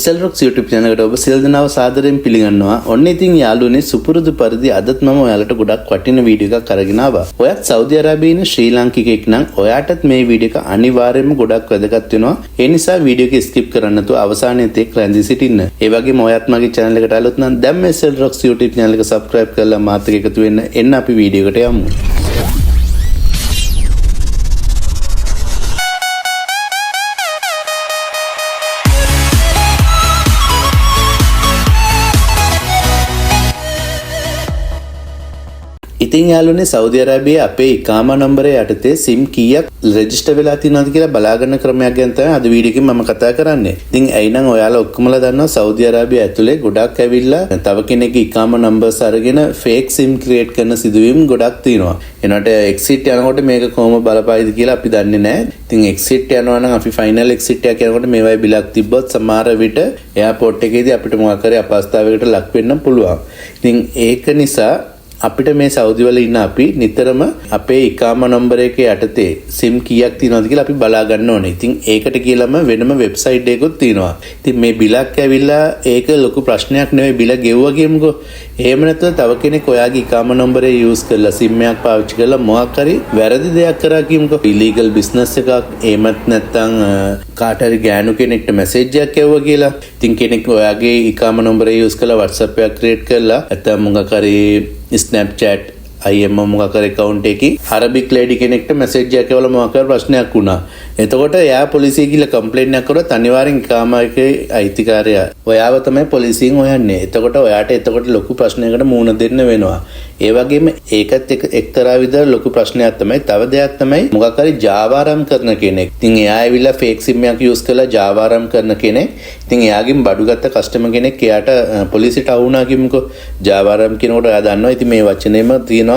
SL Rocks YouTube channel එකට ඔබ සියලු දෙනාව සාදරයෙන් පිළිගන්නවා. ඔන්න ඉතින් යාළුවනේ සුපුරුදු පරිදි අදත් මම ඔයාලට ගොඩක් වටින වීඩියෝ එකක් අරගෙන ආවා. ඔයත් සෞදි අරාබියේ ඉන්න ශ්‍රී ලාංකිකයෙක් නම් ඔයාටත් මේ වීඩියෝ එක අනිවාර්යයෙන්ම ගොඩක් වැදගත් වෙනවා. ඒ නිසා වීඩියෝ එක ස්කිප් කරන්න නැතුව අවසානයේ තෙක් රැඳී සිටින්න. ඒ වගේම ඔයත් මගේ channel එකට ආලොත් නම් දැන් මේ SL Rocks YouTube channel එක subscribe කරලා මාත් එක්ක එකතු වෙන්න. එන්න අපි වීඩියෝ එකට යමු. ඉතින් යාළුවනේ සෞදි අරාබියේ අපේ ඉකාමා නම්බරය යටතේ SIM කීයක් රෙජිස්ටර් වෙලා තියෙනවද කියලා බලාගන්න ක්‍රමයක් ගැන තමයි අද වීඩියෝ එකෙන් මම කතා කරන්නේ. ඉතින් ඇයිනම් ඔයාලා ඔක්කොමලා දන්නවා සෞදි අරාබිය ඇතුලේ ගොඩක් ඇවිල්ලා තව කෙනෙක්ගේ ඉකාමා නම්බර්ස් අරගෙන ෆේක් SIM ක්‍රියේට් කරන සිදුවීම් ගොඩක් තියෙනවා. එනකොට එක්සිට් යනකොට මේක කොහොම බලපායිද කියලා අපි දන්නේ නැහැ. ඉතින් එක්සිට් යනවා නම් අපි ෆයිනල් එක්සිට් එක යනකොට මේවයි බිලක් තිබ්බොත් සමහර විට එයාපෝට් එකේදී අපිට මොකක් කරේ අපහසුතාවයකට ලක් වෙන්න පුළුවන්. ඉතින් ඒක නිසා අපිට මේ සෞදි වල ඉන්න අපි නිතරම අපේ ඉකාමා නම්බර එකේ යටතේ SIM කීයක් තියෙනවද කියලා අපි බලා ගන්න ඕනේ. ඉතින් ඒකට කියලාම වෙනම වෙබ්සයිට් එකකුත් තියෙනවා. ඉතින් මේ බිලක් ඇවිල්ලා ඒක ලොකු ප්‍රශ්නයක් නෙවෙයි බිල ගෙවුවා කියමුකෝ. එහෙම නැත්නම් තව කෙනෙක් ඔයාගේ ඉකාමා නම්බරේ යූස් කරලා SIM එකක් පාවිච්චි කරලා මොකක් හරි වැරදි දෙයක් කරා කියමුකෝ. ඉලීගල් බිස්නස් එකක් එහෙමත් නැත්නම් කාට හරි ගෑනු කෙනෙක්ට මැසේජ් එකක් එවුවා කියලා. ඉතින් කෙනෙක් ඔයාගේ ඉකාමා නම්බරේ යූස් කරලා WhatsApp එකක් ක්‍රියේට් කරලා නැත්නම් මොකක් හරි Snapchat IM මොකක් හරි account එකේ අරබික් ලේඩි කෙනෙක්ට මැසේජ් එකක් එවලා මොකක් හරි ප්‍රශ්නයක් වුණා. එතකොට එයා පොලිසිය ගිහලා කම්ප්ලේන්ට් එකක් කරොත් අනිවාර්යෙන් ඉකාමා එකේ අයිතිකාරයා ඔයාව තමයි පොලිසියෙන් හොයන්නේ. එතකොට ඔයාට ලොකු ප්‍රශ්නයකට මුහුණ දෙන්න වෙනවා. ඒ වගේම ඒකත් එක්තරා විදිහට ලොකු ප්‍රශ්නයක් තමයි. තව දෙයක් තමයි මොකක් හරි ජාවාරම් කරන කෙනෙක්. ඉතින් එයා ඇවිල්ලා ෆේක් SIM එකක් යූස් කරලා ජාවාරම් කරන කෙනෙක්. ඉතින් එයාගෙන් බඩු ගත්ත කස්ටමර් කෙනෙක් එයාට පොලිසියට අවුණා කිමුකෝ. ජාවාරම් කියනකොට එයා දන්නවා. ඉතින් මේ වචනේම තියෙනවා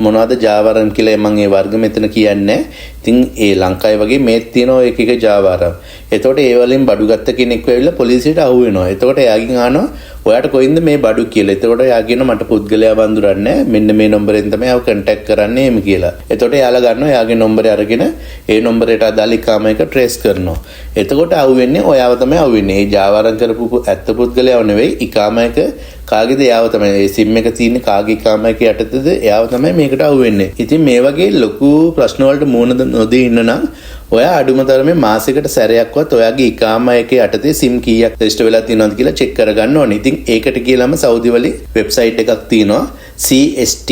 මොනවද ජාවාරම් කියලා මම ඒ වර්ග මෙතන කියන්නේ. ඉතින් ඒ ලංකාවේ වගේ මේත් තියෙනවා එක එක ජාවාරම්. එතකොට ඒ වලින් බඩු ගත්ත කෙනෙක් වෙවිලා පොලිසියට අහු වෙනවා. එතකොට එයාගෙන් අහනවා ඔයාට කොයින්ද මේ බඩු කියලා. එතකොට එයා කියනවා මට පුද්ගලයා වඳුරන්නේ මෙන්න මේ නම්බරෙන් තමයි ආව කන්ටැක්ට් කරන්නේ එහෙම කියලා. එතකොට එයාලා ගන්නවා එයාගේ නම්බරය අරගෙන ඒ නම්බරයට අදාළ ඉකාමා එක ට්‍රේස් කරනවා. එතකොට අහු වෙන්නේ ඔයාව තමයි අහු වෙන්නේ. ඒ ජාවාරම් කරපු ඇත්ත පුද්ගලයාව නෙවෙයි ඉකාමා එක කාගේද එයාව තමයි. ඒ SIM එක තියෙන්නේ කාගේ ඉකාමා එක යටතේද එයාව තමයි මේකට අහු වෙන්නේ. ඉතින් මේ වගේ ලොකු ප්‍රශ්න වලට මුහුණ නොදී ඉන්න නම් ඔයා අඩුම තරමේ මාසෙකට සැරයක්වත් ඔයාගේ ඉකාමා එකේ යටතේ SIM කීයක් රෙජිස්ටර් වෙලා තියෙනවද කියලා චෙක් කරගන්න ඕනේ. ඉතින් ඒකට කියලාම සෞදි වලේ වෙබ්සයිට් එකක් තියෙනවා CST.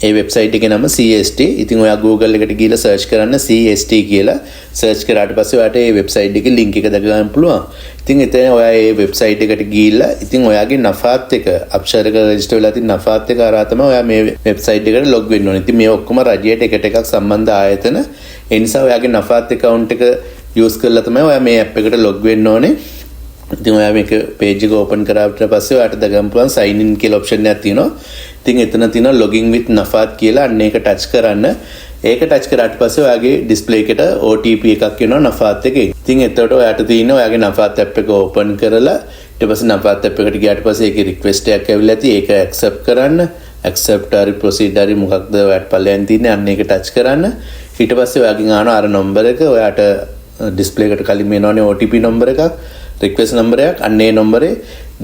ඒ වෙබ්සයිට් එකේ නම CST. ඉතින් ඔයා Google එකට ගිහලා සර්ච් කරන්න CST කියලා. සර්ච් කරාට පස්සේ ඔයාට මේ වෙබ්සයිට් එකේ link එක දැක ගන්න පුළුවන්. ඉතින් එතන ඔයා මේ වෙබ්සයිට් එකට ගිහිල්ලා ඉතින් ඔයාගේ නෆාත් එක අප්ෂරක රෙජිස්ටර් වෙලා තියෙන නෆාත් එක හරහා තමයි ඔයා මේ වෙබ්සයිට් එකට ලොග් වෙන්න ඕනේ. ඉතින් මේ ඔක්කොම රජයට එකට එකක් සම්බන්ධ ආයතන. ඒ නිසා ඔයාගේ නෆාත් account එක යූස් කරලා තමයි ඔයා මේ app එකට ලොග් වෙන්න ඕනේ. ඉතින් ඔයා මේක page එක open කරාට පස්සේ ඔයාට දගන්න පුළුවන් sign in කියලා option එකක් තියෙනවා. ඉතින් එතන තියෙනවා login with nafat කියලා. අන්න ඒක touch කරන්න. ඒක touch කරාට පස්සේ ඔයාගේ display එකට OTP එකක් එනවා nafat එකේ. ඉතින් එතකොට ඔයාට තියෙන ඔයාගේ nafat app එක open කරලා ඊට පස්සේ nafat app එකට ගියාට පස්සේ ඒකේ request එකක් ඇවිල්ලා තියෙයි. ඒක accept කරන්න. accept හරි proceed හරි මොකක්ද ඔයාට පල්ලෙන් තියෙන්නේ අන්න ඒක touch කරන්න. ඊට පස්සේ ඔයාගෙන් අහනවා අර number එක ඔයාට display එකට කලින් එනවනේ OTP number එකක් request number එකක් අන්න ඒ number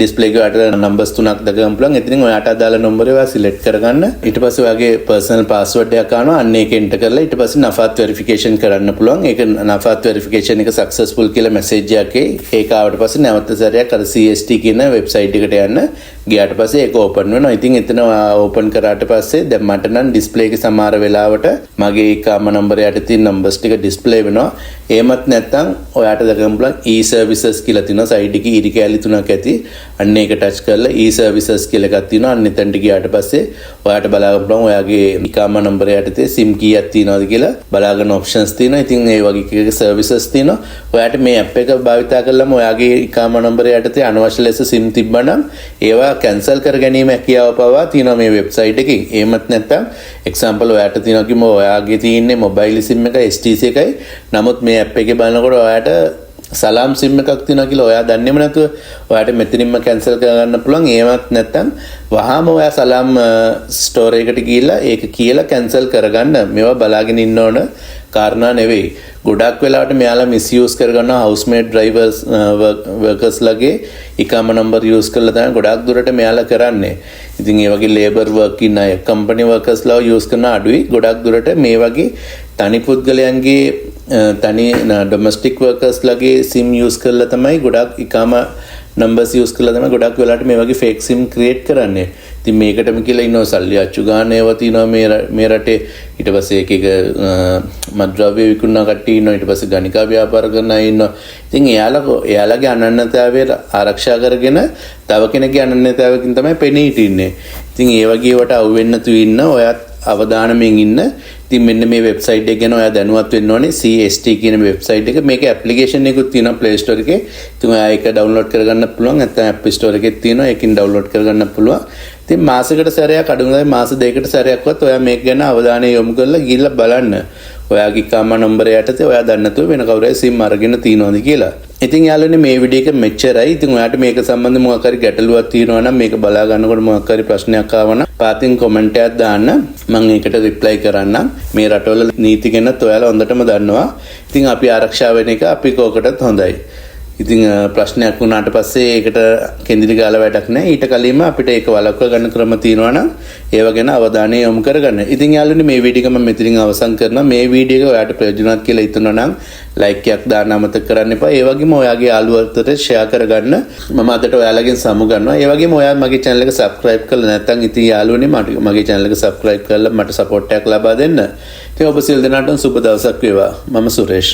display එකට numbers තුනක් දගන්න පුළුවන්. එතනින් ඔයාට අදාළ number එක ඔයා select කරගන්න. ඊට පස්සේ ඔයාගේ personal password එකක් අහනවා අන්න ඒක enter කරලා ඊට පස්සේ nafat verification කරන්න පුළුවන්. ඒක nafat verification එක successful කියලා message එකක් එයි. ඒක ආවට පස්සේ නැවත සැරයක් අර CST කියන website එකට යන්න. ගියාට පස්සේ ඒක open වෙනවා. ඉතින් එතන open කරාට පස්සේ දැන් මට නම් display එකේ සමහර වෙලාවට මගේ ඉකාමා නම්බරය යට තියෙන numbers ටික display වෙනවා. එහෙමත් නැත්නම් ඔයාට දගන්න පුළුවන් e-services කියලා තියෙනවා. side එකේ ඉරි කැලි තුනක් ඇති. අන්න ඒක ටච් කරලා e-services කියලා එකක් තියෙනවා. අන්න එතනට ගියාට පස්සේ ඔයාට බලා ගන්න පුළුවන් ඔයාගේ ඉකාමා නම්බරය යටතේ SIM කීයක් තියෙනවද කියලා බලා ගන්න options තියෙනවා. ඉතින් ඒ වගේ එක services තියෙනවා. ඔයාට මේ app එක භාවිතා කළාම ඔයාගේ ඉකාමා නම්බරය යටතේ අනවශ්‍ය ලෙස SIM තිබ්බනම් ඒවා cancel කර ගැනීම හැකියාව පවා තියෙනවා මේ වෙබ්සයිට් එකේ. එහෙමත් නැත්නම් example ඔයාට තියෙනවා කිව්වම ඔයාගේ තියෙන්නේ mobile SIM එක STC එකයි. නමුත් මේ app එකේ බලනකොට ඔයාට සලාම් SIM එකක් තියෙනවා කියලා ඔයා දන්නේම නැතුව ඔයාට මෙතනින්ම cancel කරගන්න පුළුවන්. එහෙමත් නැත්නම් වහාම ඔයා සලාම් ස්ටෝර් එකට ගිහිල්ලා ඒක කියලා cancel කරගන්න. මේවා බලාගෙන ඉන්න ඕන කාරණා නෙවෙයි. ගොඩක් වෙලාවට මෙයාලා මිස්යූස් කරගන්නවා හවුස්මේඩ් ඩ්‍රයිවර්ස් වර්කර්ස්ලාගේ ඉකාම නම්බර් යූස් කරලා තමයි ගොඩක් දුරට මෙයාලා කරන්නේ. ඉතින් ඒ වගේ ලේබර් වර්ක් ඉන්න අය කම්පැනි වර්කර්ස්ලා යූස් කරන අඩුයි. ගොඩක් දුරට මේ වගේ තනි පුද්ගලයන්ගේ තනි ඩොමස්ටික් වර්කර්ස්ලාගේ සිම් යූස් කරලා තමයි ගොඩක් ඉකාම නම්බර්ස් යූස් කරලා තමයි ගොඩක් වෙලාවට මේ වගේ ෆේක් සිම් ක්‍රියේට් කරන්නේ. ඉතින් මේකටම කියලා ඉන්නවා සල්ලි අච්චු ගන්න ඒවා තියෙනවා මේ රටේ. ඊට පස්සේ එක මත්ද්‍රව්‍ය විකුණන කට්ටිය ඉන්නවා. ඊට පස්සේ ගණිකා ව්‍යාපාර කරන අය ඉන්නවා. ඉතින් එයාලගේ අනන්‍යතාවය ආරක්ෂා කරගෙන තව කෙනෙක්ගේ අනන්‍යතාවයකින් තමයි පෙනී හිටින්නේ. ඉතින් ඒ වගේ වට අවු වෙන්න තු ඉන්න ඔයත් අවධානයෙන් ඉන්න. ඉතින් මෙන්න මේ වෙබ්සයිට් එක ගැන ඔයා දැනුවත් වෙන්න ඕනේ. CST කියන වෙබ්සයිට් එක. මේක ඇප්ලිකේෂන් එකකුත් තියෙනවා Play Store එකේ. ඉතින් ඔයා ඒක ඩවුන්ලෝඩ් කරගන්න පුළුවන්. නැත්නම් App Store එකේ තියෙනවා. ඒකෙන් ඩවුන්ලෝඩ් කරගන්න පුළුවන්. ඉතින් මාසෙකට සැරයක් අඩු ගානේ මාස දෙකකට සැරයක්වත් ඔයා මේක ගැන අවධානය යොමු කරලා ගිහිල්ලා බලන්න. ඔයාගේ කාම නම්බරය යටතේ ඔයා දන්නේ නැතුව වෙන කවුරු හරි සිම් අරගෙන තියනවාද කියලා. ඉතින් යාළුවනේ මේ වීඩියෝ එක මෙච්චරයි. ඉතින් ඔයාට මේක සම්බන්ධව මොකක් හරි ගැටලුවක් තියෙනවා නම් මේක බලා ගන්නකොට මොකක් හරි ප්‍රශ්නයක් ආවා නම් පාතින් කමෙන්ට් එකක් දාන්න. මම ඒකට රිප්ලයි කරන්නම්. මේ රටවල නීති ගැනත් ඔයාලා හොඳටම දන්නවා. ඉතින් අපි ආරක්ෂා වෙන එක අපි කෝකටත් හොඳයි. ඉතින් ප්‍රශ්නයක් වුණාට පස්සේ ඒකට කෙන්දිරි ගාලා වැඩක් නැහැ. ඊට කලින්ම අපිට ඒක වළක්වා ගන්න ක්‍රම තියෙනවා නම් ඒව ගැන අවධානය යොමු කරගන්න. ඉතින් යාළුවනේ මේ වීඩියෝ එක මම මෙතනින් අවසන් කරනවා. මේ වීඩියෝ එක ඔයාලට ප්‍රයෝජනවත් කියලා හිතනවා නම් ලයික් එකක් දාන්න අමතක කරන්න එපා. ඒ වගේම ඔයාගේ යාළුවන්ට ෂෙයා කරගන්න. මම අදට ඔයාලගෙන් සමු ගන්නවා. ඒ වගේම ඔයා මගේ channel එක subscribe කරලා නැත්නම් ඉතින් යාළුවනේ මගේ channel එක subscribe කරලා මට support එකක් ලබා දෙන්න. ඉතින් ඔබ සියලු දෙනාටම සුබ දවසක් වේවා. මම සුරේෂ්.